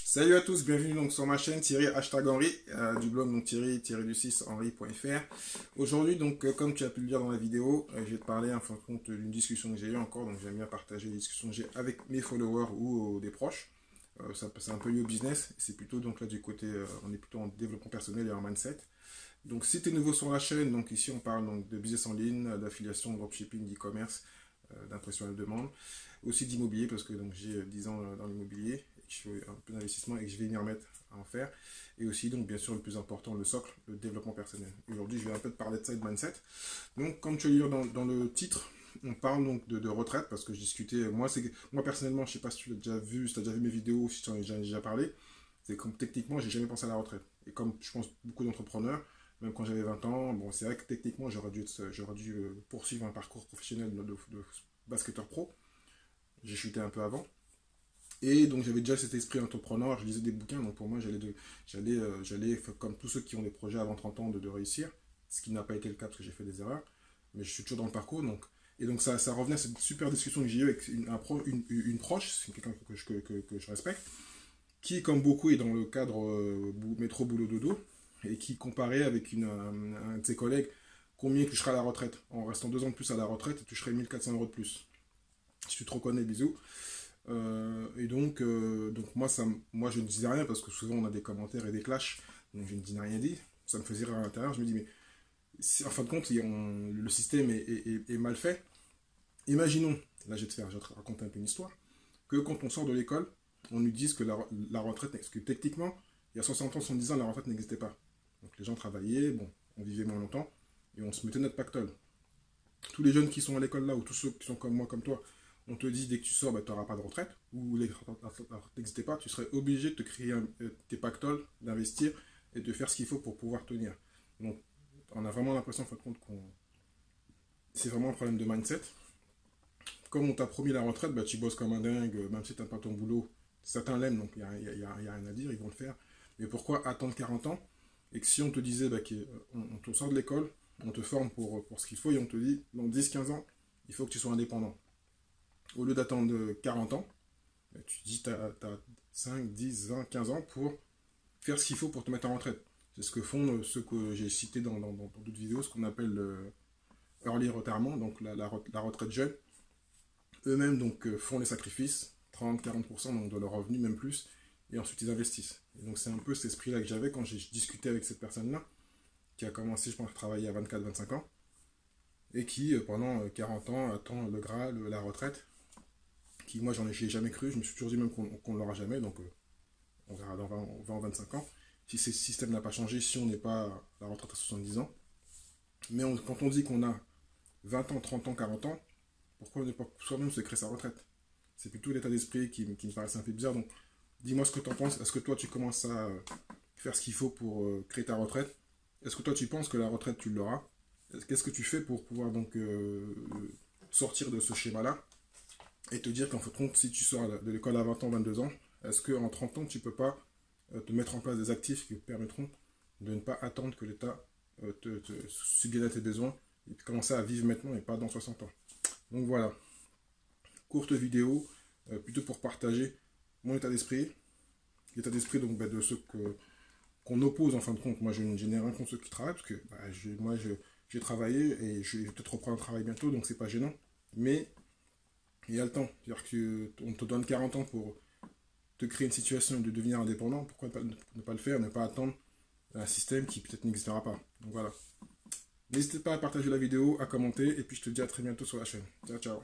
Salut à tous, bienvenue donc sur ma chaîne Thierry Henry du blog donc Thierry-du-6henry.fr. Aujourd'hui donc comme tu as pu le dire dans la vidéo, je vais te parler en fin de compte d'une discussion que j'ai eue encore, donc j'aime bien partager les discussions que j'ai avec mes followers ou des proches. C'est un peu lié au business, c'est plutôt donc là du côté, on est plutôt en développement personnel et en mindset. Donc si tu es nouveau sur la chaîne, donc ici on parle donc de business en ligne, d'affiliation, dropshipping, d'e-commerce, d'impression à la demande, aussi d'immobilier parce que donc j'ai 10 ans dans l'immobilier, je fais un peu d'investissement et que je vais m'y remettre à en faire, et aussi donc bien sûr le plus important, le socle, le développement personnel. Aujourd'hui je vais un peu te parler de ça et de mindset. Donc comme tu as lu dans le titre, on parle donc de retraite parce que je discutais, moi personnellement, je sais pas si tu l'as déjà vu, si tu as déjà vu mes vidéos, si tu en as déjà parlé, c'est comme techniquement j'ai jamais pensé à la retraite. Et comme je pense beaucoup d'entrepreneurs, même quand j'avais 20 ans, bon c'est vrai que techniquement j'aurais dû poursuivre un parcours professionnel de basketteur pro. J'ai chuté un peu avant. Et donc j'avais déjà cet esprit entrepreneur, je lisais des bouquins, donc pour moi j'allais comme tous ceux qui ont des projets avant 30 ans de réussir, ce qui n'a pas été le cas parce que j'ai fait des erreurs, mais je suis toujours dans le parcours. Et donc ça revenait à cette super discussion que j'ai eue avec une proche, c'est quelqu'un que je respecte, qui comme beaucoup est dans le cadre métro boulot dodo, et qui comparait avec un de ses collègues combien il touchera à la retraite. En restant 2 ans de plus à la retraite, il toucherait 1 400 € de plus. Si tu te reconnais, bisous. Donc moi je ne disais rien parce que souvent on a des commentaires et des clashs, donc je ne dis rien dit. Ça me faisait rire à l'intérieur. Je me dis, mais si, en fin de compte, le système est mal fait. Imaginons, là je vais te raconter un peu une histoire, que quand on sort de l'école, on nous dise que la retraite, parce que techniquement, il y a 60 ans, 70 ans, la retraite n'existait pas. Donc les gens travaillaient, bon, on vivait moins longtemps, et on se mettait notre pactole. Tous les jeunes qui sont à l'école là, ou tous ceux qui sont comme moi, comme toi, on te dit dès que tu sors, bah, tu n'auras pas de retraite, ou les retraites n'existait pas, tu serais obligé de te créer tes pactoles, d'investir et de faire ce qu'il faut pour pouvoir tenir. Donc on a vraiment l'impression, en fin de compte, c'est vraiment un problème de mindset. Comme on t'a promis la retraite, bah, tu bosses comme un dingue, même si tu n'as pas ton boulot. Certains l'aiment, donc il n'y a rien à dire, ils vont le faire. Mais pourquoi attendre 40 ans? Et que si on te disait bah, qu'on te sort de l'école, on te forme pour ce qu'il faut, et on te dit, dans 10-15 ans, il faut que tu sois indépendant. Au lieu d'attendre 40 ans, bah, tu dis tu as 5, 10, 20, 15 ans pour faire ce qu'il faut pour te mettre en retraite. C'est ce que font ceux que j'ai cités dans d'autres vidéos, ce qu'on appelle le early retirement, donc la retraite jeune. Eux-mêmes donc font les sacrifices, 30-40% donc, de leur revenu, même plus, et ensuite ils investissent. Et donc c'est un peu cet esprit-là que j'avais quand j'ai discuté avec cette personne-là, qui a commencé, je pense, à travailler à 24-25 ans, et qui, pendant 40 ans, attend le Graal, la retraite, qui, moi, j'y ai jamais cru, je me suis toujours dit même qu'on ne l'aura jamais, donc on verra dans 20 25 ans, si ce système n'a pas changé, si on n'est pas à la retraite à 70 ans. Mais quand on dit qu'on a 20 ans, 30 ans, 40 ans, pourquoi ne pas soi-même se créer sa retraite? C'est plutôt l'état d'esprit qui me paraissait un peu bizarre. Donc, dis-moi ce que tu en penses. Est-ce que toi, tu commences à faire ce qu'il faut pour créer ta retraite? Est-ce que toi, tu penses que la retraite, tu l'auras? Qu'est-ce que tu fais pour pouvoir donc sortir de ce schéma-là et te dire qu'en fin de compte, si tu sors de l'école à 20 ans, 22 ans, est-ce qu'en 30 ans, tu ne peux pas te mettre en place des actifs qui te permettront de ne pas attendre que l'État te subvienne à tes besoins et de commencer à vivre maintenant et pas dans 60 ans? Donc voilà, courte vidéo, plutôt pour partager mon état d'esprit, l'état d'esprit donc de ceux qu'on oppose en fin de compte. Moi je n'ai rien contre ceux qui travaillent, parce que j'ai travaillé et je vais peut-être reprendre un travail bientôt, donc c'est pas gênant. Mais il y a le temps, c'est-à-dire qu'on te donne 40 ans pour te créer une situation de devenir indépendant, pourquoi ne pas le faire, ne pas attendre un système qui peut-être n'existera pas. Donc voilà. N'hésitez pas à partager la vidéo, à commenter, et puis je te dis à très bientôt sur la chaîne. Ciao, ciao.